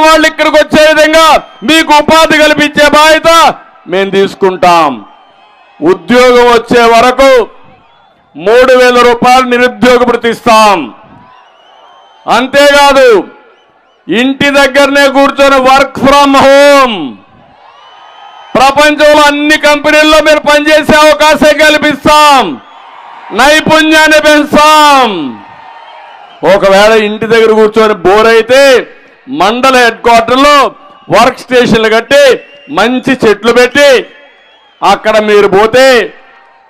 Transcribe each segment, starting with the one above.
వాళ్ళు ఇక్కడికి వచ్చే విధంగా మీకు ఉపాధి కల్పించే బాధ్యత మేము తీసుకుంటాం. ఉద్యోగం వచ్చే వరకు 3000 రూపాయలు నిరుద్యోగ భృతి ఇస్తాం. అంతేకాదు ఇంటి దగ్గరనే కూర్చొని వర్క్ ఫ్రమ్ హోమ్ ప్రపంచంలో అన్ని కంపెనీల్లో మీరు పనిచేసే అవకాశం కల్పిస్తాం. నైపుణ్యాన్ని పెంచుతాం. ఒకవేళ ఇంటి దగ్గర కూర్చొని బోర్ అయితే మండల హెడ్ క్వార్టర్లో వర్క్ స్టేషన్లు కట్టి మంచి చెట్లు పెట్టి అక్కడ మీరు పోతే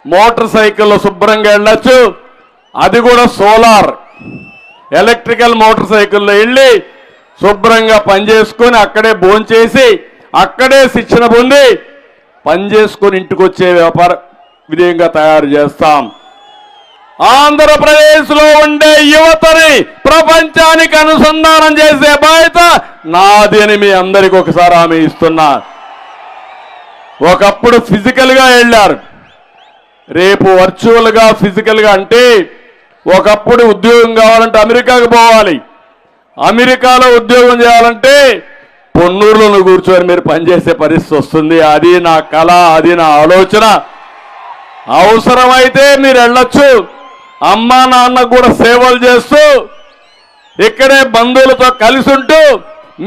మోటార్ సైకిల్లో శుభ్రంగా వెళ్ళొచ్చు. అది కూడా సోలార్ ఎలక్ట్రికల్ మోటార్ సైకిల్లో వెళ్ళి శుభ్రంగా పనిచేసుకొని అక్కడే భోంచేసి అక్కడే శిక్షణ పొంది పనిచేసుకొని ఇంటికి వచ్చే వ్యాపార విధంగా తయారు చేస్తాం. ఆంధ్రప్రదేశ్లో ఉండే యువతని ప్రపంచానికి అనుసంధానం చేసే బాధ్యత నాది అని మీ అందరికీ ఒకసారి హామీ ఇస్తున్నా. ఒకప్పుడు ఫిజికల్గా వెళ్ళారు, రేపు వర్చువల్గా ఫిజికల్గా. అంటే ఒకప్పుడు ఉద్యోగం కావాలంటే అమెరికాకు పోవాలి, అమెరికాలో ఉద్యోగం చేయాలంటే పొన్నూరులో కూర్చొని మీరు పనిచేసే పరిస్థితి వస్తుంది. అది నా కళ, అది నా ఆలోచన. అవసరమైతే మీరు వెళ్ళొచ్చు, అమ్మా నాన్నకు కూడా సేవలు చేస్తూ ఇక్కడే బంధువులతో కలిసి ఉంటూ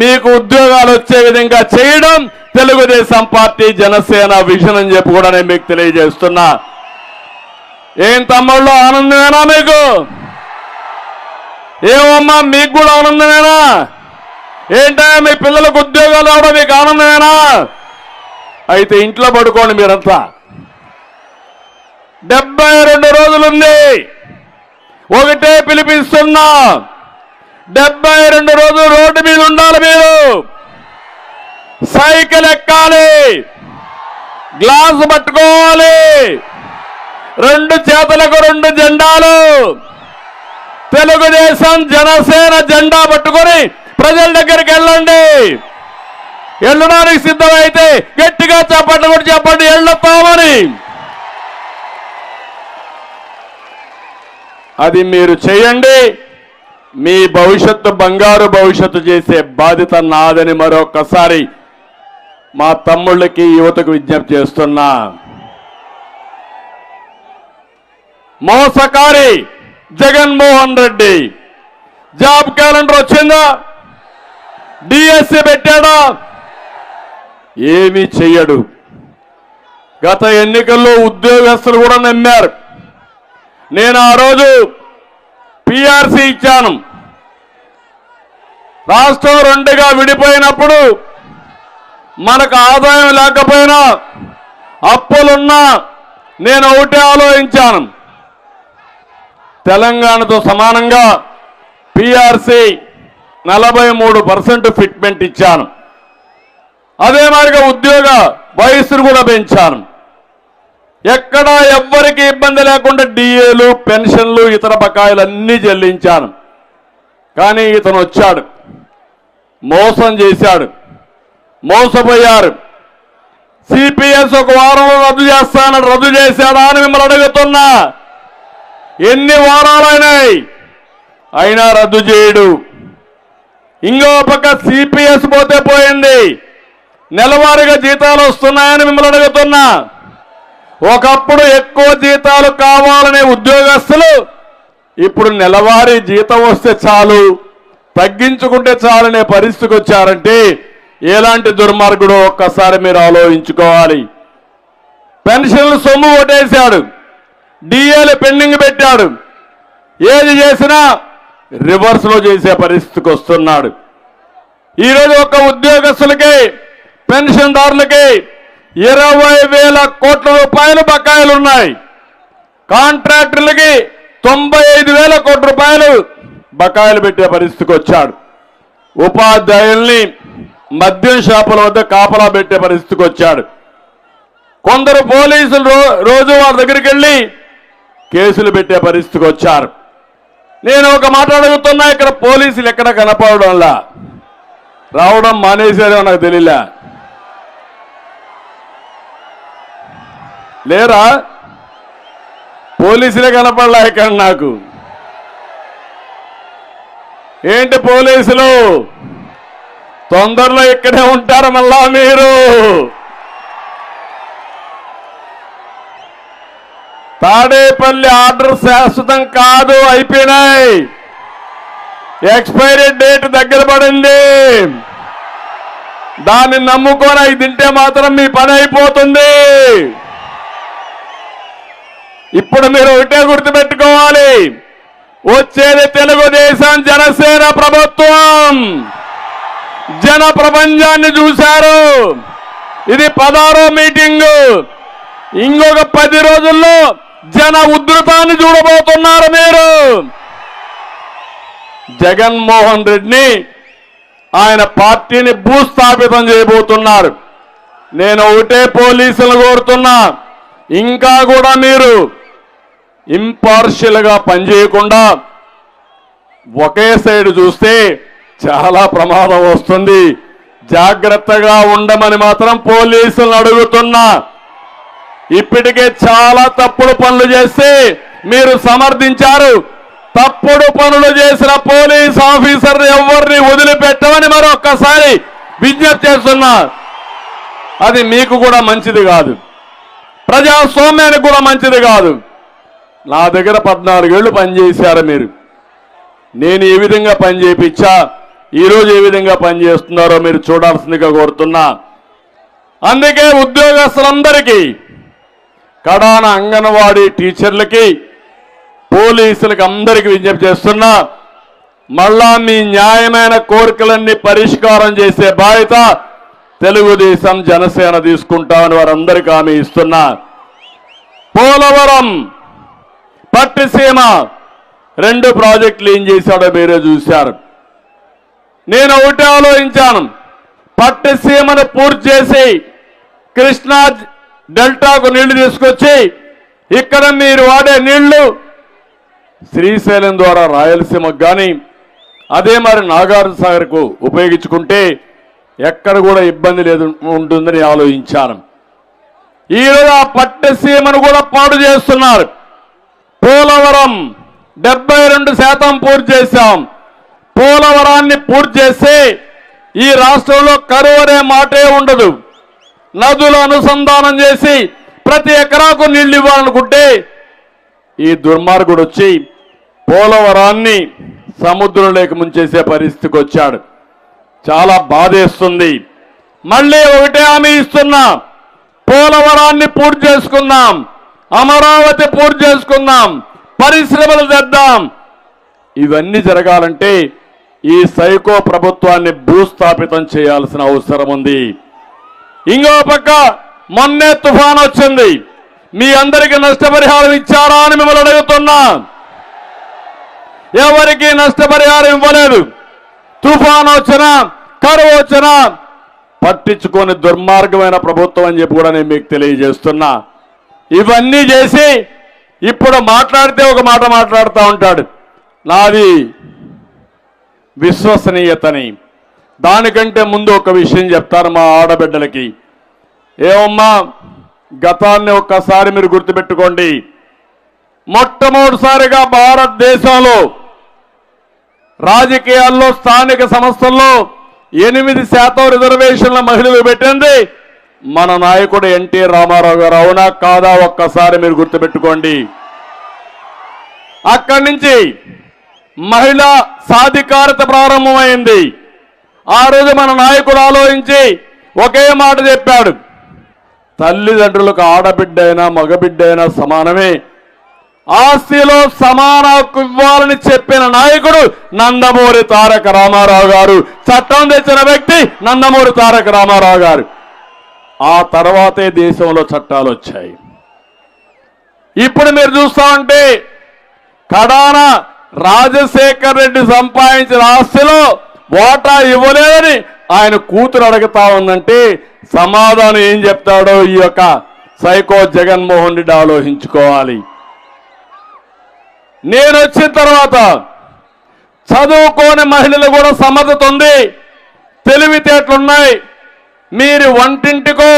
మీకు ఉద్యోగాలు వచ్చే విధంగా చేయడం తెలుగుదేశం పార్టీ జనసేన విజన్ అని చెప్పి కూడా నేను మీకు తెలియజేస్తున్నా. ఏం తమ్ముళ్ళు ఆనందమేనా మీకు? ఏమమ్మా మీకు కూడా ఆనందమేనా? ఏంటా మీ పిల్లలకు ఉద్యోగాలు రావడం మీకు ఆనందమేనా? అయితే ఇంట్లో పడుకోండి మీరంతా. 72 రోజులుంది. ఒకటే పిలిపిస్తున్నా, 72 రోజులు రోడ్డు మీద ఉండాలి. మీరు సైకిల్ ఎక్కాలి, గ్లాసు పట్టుకోవాలి, 2 చేతులకు 2 జెండాలు, తెలుగుదేశం జనసేన జెండా పట్టుకొని ప్రజల దగ్గరికి వెళ్ళండి. వెళ్ళడానికి సిద్ధమైతే గట్టిగా చెప్పండి, కూడా చెప్పండి వెళ్ళొస్తామని. అది మీరు చేయండి. మీ భవిష్యత్తు బంగారు భవిష్యత్తు చేసే బాధ్యత నాదని మరొకసారి మా తమ్ముళ్ళకి యువతకు విజ్ఞప్తి చేస్తున్నా. మోసకారి జగన్మోహన్ రెడ్డి జాబ్ క్యాలెండర్ వచ్చిందా? డిఎస్సి పెట్టాడా? ఏమీ చెయ్యడు. గత ఎన్నికల్లో ఉద్యోగస్తులు కూడా నమ్మారు. నేను ఆ రోజు పిఆర్సీ ఇచ్చాను. రాష్ట్రం 2గా విడిపోయినప్పుడు మనకు ఆదాయం లేకపోయినా అప్పులున్నా నేను ఒకటే ఆలోచించాను, తెలంగాణతో సమానంగా పిఆర్సీ 43% ఫిట్మెంట్ ఇచ్చాను. అదే మాదిరిగా ఉద్యోగ వయస్సును కూడా పెంచాను. ఎక్కడా ఎవ్వరికి ఇబ్బంది లేకుండా డిఏలు, పెన్షన్లు, ఇతర బకాయిలు అన్నీ చెల్లించాను. కానీ ఇతను వచ్చాడు, మోసం చేశాడు, మోసపోయారు. సిపిఎస్ ఒక వారంలో రద్దు చేస్తానని రద్దు చేశాడా అని మిమ్మల్ని అడుగుతున్నా. ఎన్ని వారాలైనాయి అయినా రద్దు చేయడు. ఇంకో పక్క సిపిఎస్ పోతే పోయింది, నెలవారీగా జీతాలు వస్తున్నాయని మిమ్మల్ని అడుగుతున్నా. ఒకప్పుడు ఎక్కువ జీతాలు కావాలనే ఉద్యోగస్తులు ఇప్పుడు నెలవారీ జీతం వస్తే చాలు, తగ్గించుకుంటే చాలనే పరిస్థితికి వచ్చారంటే ఎలాంటి దుర్మార్గుడో ఒక్కసారి మీరు ఆలోచించుకోవాలి. పెన్షన్లు సొమ్ము కొట్టేశాడు, డిఏలు పెండింగ్ పెట్టాడు. ఏది చేసినా రివర్స్లో చేసే పరిస్థితికి వస్తున్నాడు. ఈరోజు ఒక ఉద్యోగస్తులకి, పెన్షన్దారులకి 20,000 కోట్ల రూపాయలు బకాయిలు ఉన్నాయి. కాంట్రాక్టర్లకి 95,000 కోట్ల రూపాయలు బకాయిలు పెట్టే పరిస్థితికి వచ్చాడు. ఉపాధ్యాయుల్ని మద్యం షాపుల వద్ద కాపలా పెట్టే పరిస్థితికి వచ్చాడు. కొందరు పోలీసులు రోజు వారి దగ్గరికి వెళ్ళి కేసులు పెట్టే పరిస్థితికి వచ్చారు. నేను ఒక మాట అడుగుతున్నా, ఇక్కడ పోలీసులు ఎక్కడ కనపడడంలా, రావడం మానేశారో నాకు తెలియలే. లేరా? పోలీసులే కనపడలే ఇక్కడ నాకు. ఏంటి పోలీసులు తొందరలో ఇక్కడే ఉంటారు మళ్ళా మీరు. తాడేపల్లి ఆర్డర్ శాశ్వతం కాదు, అయిపోయినాయి. ఎక్స్పైరీ డేట్ దగ్గర పడింది. దాన్ని నమ్ముకొని అవి తింటే మాత్రం మీ పని అయిపోతుంది. ఇప్పుడు మీరు ఒకటే గుర్తుపెట్టుకోవాలి, వచ్చేది తెలుగుదేశం జనసేన ప్రభుత్వం. జన ప్రపంచాన్ని చూశారు. ఇది 16వ మీటింగు. ఇంకొక 10 రోజుల్లో జన ఉధృతాన్ని చూడబోతున్నారు మీరు. జగన్మోహన్ రెడ్డిని, ఆయన పార్టీని భూస్థాపితం చేయబోతున్నారు. నేను ఒకటే పోలీసులు కోరుతున్నా, ఇంకా కూడా మీరు ఇంపార్షియల్ గా పనిచేయకుండా ఒకే సైడ్ చూస్తే చాలా ప్రమాదం వస్తుంది. జాగ్రత్తగా ఉండమని మాత్రం పోలీసులను అడుగుతున్నా. ఇప్పటికే చాలా తప్పుడు పనులు చేసి మీరు సమర్థించారు. తప్పుడు పనులు చేసిన పోలీస్ ఆఫీసర్ ఎవరిని వదిలిపెట్టమని మరొక్కసారి విజ్ఞప్తి చేస్తున్నా. అది మీకు కూడా మంచిది కాదు, ప్రజాస్వామ్యానికి కూడా మంచిది కాదు. నా దగ్గర 14 ఏళ్ళు పనిచేశారు మీరు. నేను ఏ విధంగా పని చేయించా, ఈరోజు ఏ విధంగా పనిచేస్తున్నారో మీరు చూడాల్సిందిగా కోరుతున్నా. అందుకే ఉద్యోగస్తులందరికీ, కడాన అంగన్వాడీ టీచర్లకి, పోలీసులకి అందరికీ విజ్ఞప్తి చేస్తున్నా, మళ్ళా మీ న్యాయమైన కోరికలన్నీ పరిష్కారం చేసే బాధ్యత తెలుగుదేశం జనసేన తీసుకుంటామని వారందరికీ హామీ ఇస్తున్నా. పోలవరం, పట్టిసీమ 2 ప్రాజెక్టులు ఏం చేశాడో మీరే చూశారు. నేను ఒకటే ఆలోచించాను, పట్టిసీమను పూర్తి చేసి కృష్ణా డెల్టాకు నీళ్లు తీసుకొచ్చి ఇక్కడ మీరు వాడే నీళ్లు శ్రీశైలం ద్వారా రాయలసీమకు కానీ అదే మరి నాగార్జున సాగర్కు ఉపయోగించుకుంటే ఎక్కడ కూడా ఇబ్బంది లేదు ఉంటుందని ఆలోచించాను. ఈరోజు ఆ పట్టిసీమను కూడా పాడు చేస్తున్నారు. పోలవరం 72% పూర్తి చేశాం. పోలవరాన్ని పూర్తి చేస్తే ఈ రాష్ట్రంలో కరువు అనే మాటే ఉండదు. నదులు అనుసంధానం చేసి ప్రతి ఎకరాకు నీళ్లు ఇవ్వాలనుకుంటే ఈ దుర్మార్గుడు వచ్చి పోలవరాన్ని సముద్రంలోకి ముంచేసే పరిస్థితికి వచ్చాడు. చాలా బాధేస్తుంది. మళ్ళీ ఒకటే హామీ ఇస్తున్నా, పోలవరాన్ని పూర్తి చేసుకుందాం, అమరావతి పూర్తి చేసుకుందాం, పరిశ్రమలు తెద్దాం. ఇవన్నీ జరగాలంటే ఈ సైకో ప్రభుత్వాన్ని భూస్థాపితం చేయాల్సిన అవసరం ఉంది. ఇంకో పక్క మొన్నే తుఫాన్ వచ్చింది. మీ అందరికీ నష్టపరిహారం ఇచ్చారా అని మిమ్మల్ని అడుగుతున్నా. ఎవరికి నష్టపరిహారం ఇవ్వలేదు. తుఫాన్ వచ్చినా, కరువు వచ్చినా పట్టించుకొని దుర్మార్గమైన ప్రభుత్వం అని చెప్పి కూడా నేను మీకు తెలియజేస్తున్నా. ఇవన్నీ చేసి ఇప్పుడు మాట్లాడితే ఒక మాట మాట్లాడుతూ ఉంటాడు, నాది విశ్వసనీయతని. దానికంటే ముందు ఒక విషయం చెప్తాను మా ఆడబిడ్డలకి. ఏమమ్మా, గతాన్ని ఒక్కసారి మీరు గుర్తుపెట్టుకోండి. మొట్టమొదటిసారిగా భారతదేశంలో రాజకీయాల్లో స్థానిక సంస్థల్లో 8% రిజర్వేషన్ల మహిళలు పెట్టింది మన నాయకుడు ఎన్టీ రామారావు గారు. అవునా కాదా ఒక్కసారి మీరు గుర్తుపెట్టుకోండి. అక్కడి నుంచి మహిళా సాధికారత ప్రారంభమైంది. ఆ రోజు మన నాయకుడు ఆలోచించి ఒకే మాట చెప్పాడు, తల్లిదండ్రులకు ఆడబిడ్డ అయినా మగబిడ్డ అయినా సమానమే, ఆస్తిలో సమాన హక్కు ఇవ్వాలని చెప్పిన నాయకుడు నందమూరి తారక రామారావు గారు. చట్టం తెచ్చిన వ్యక్తి నందమూరి తారక రామారావు గారు. ఆ తర్వాతే దేశంలో చట్టాలు వచ్చాయి. ఇప్పుడు మీరు చూస్తా ఉంటే కడాన రాజశేఖర్ రెడ్డి సంపాదించిన ఆస్తిలో వాటా ఇవ్వలేదని ఆయన కూతురు అడుగుతా ఉందంటే సమాధానం ఏం చెప్తాడో ఈ యొక్క సైకో జగన్మోహన్ రెడ్డి ఆలోచించుకోవాలి. నేను వచ్చిన తర్వాత చదువుకోని మహిళలు కూడా సమర్థత ఉంది, తెలివితేటలున్నాయి. మీరు వంటింటికో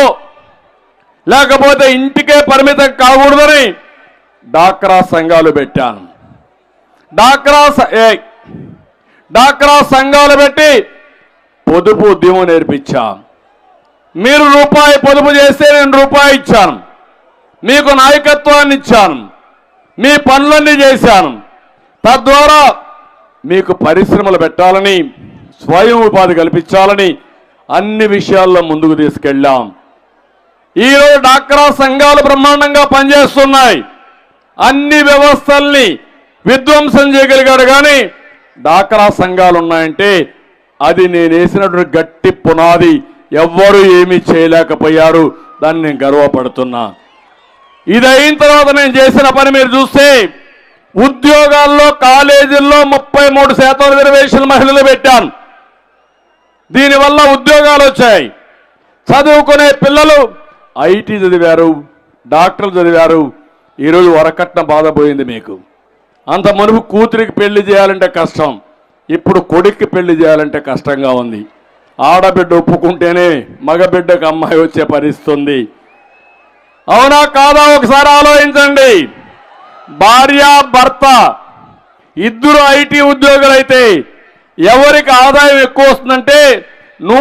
లేకపోతే ఇంటికే పరిమితం కాకూడదని డాక్రా సంఘాలు పెట్టాను. డాక్రా సంఘాలు పెట్టి పొదుపు ఉద్యమం నేర్పించా. మీరు రూపాయి పొదుపు చేస్తే నేను రూపాయి ఇచ్చాను, మీకు నాయకత్వాన్ని ఇచ్చాను, మీ పనులన్నీ చేశాను. తద్వారా మీకు పరిశ్రమలు పెట్టాలని, స్వయం ఉపాధి కల్పించాలని అన్ని విషయాల్లో ముందుకు తీసుకెళ్ళాం. ఈరోజు డాక్రా సంఘాలు బ్రహ్మాండంగా పనిచేస్తున్నాయి. అన్ని వ్యవస్థల్ని విధ్వంసం చేయగలిగాడు. కానీ డాక్రా సంఘాలు ఉన్నాయంటే అది నేను వేసినటువంటి గట్టి పునాది. ఎవ్వరూ ఏమీ చేయలేకపోయారు. దాన్ని నేను గర్వపడుతున్నా. ఇది అయిన తర్వాత నేను చేసిన పని మీరు చూస్తే, ఉద్యోగాల్లో కాలేజీల్లో 33% రిజర్వేషన్ మహిళలు పెట్టాను. దీనివల్ల ఉద్యోగాలు వచ్చాయి. చదువుకునే పిల్లలు ఐటీ చదివారు, డాక్టర్లు చదివారు. ఈరోజు వరకట్న బాధ పోయింది మీకు. అంత మునుపు కూతురికి పెళ్లి చేయాలంటే కష్టం, ఇప్పుడు కొడుక్కి పెళ్లి చేయాలంటే కష్టంగా ఉంది. ఆడబిడ్డ ఒప్పుకుంటేనే మగబిడ్డకు అమ్మాయి వచ్చే పరిస్థితి ఉంది. అవునా కాదా ఒకసారి ఆలోచించండి. భార్య భర్త ఇద్దరు ఐటీ ఉద్యోగులైతే ఎవరికి ఆదాయం ఎక్కువ వస్తుందంటే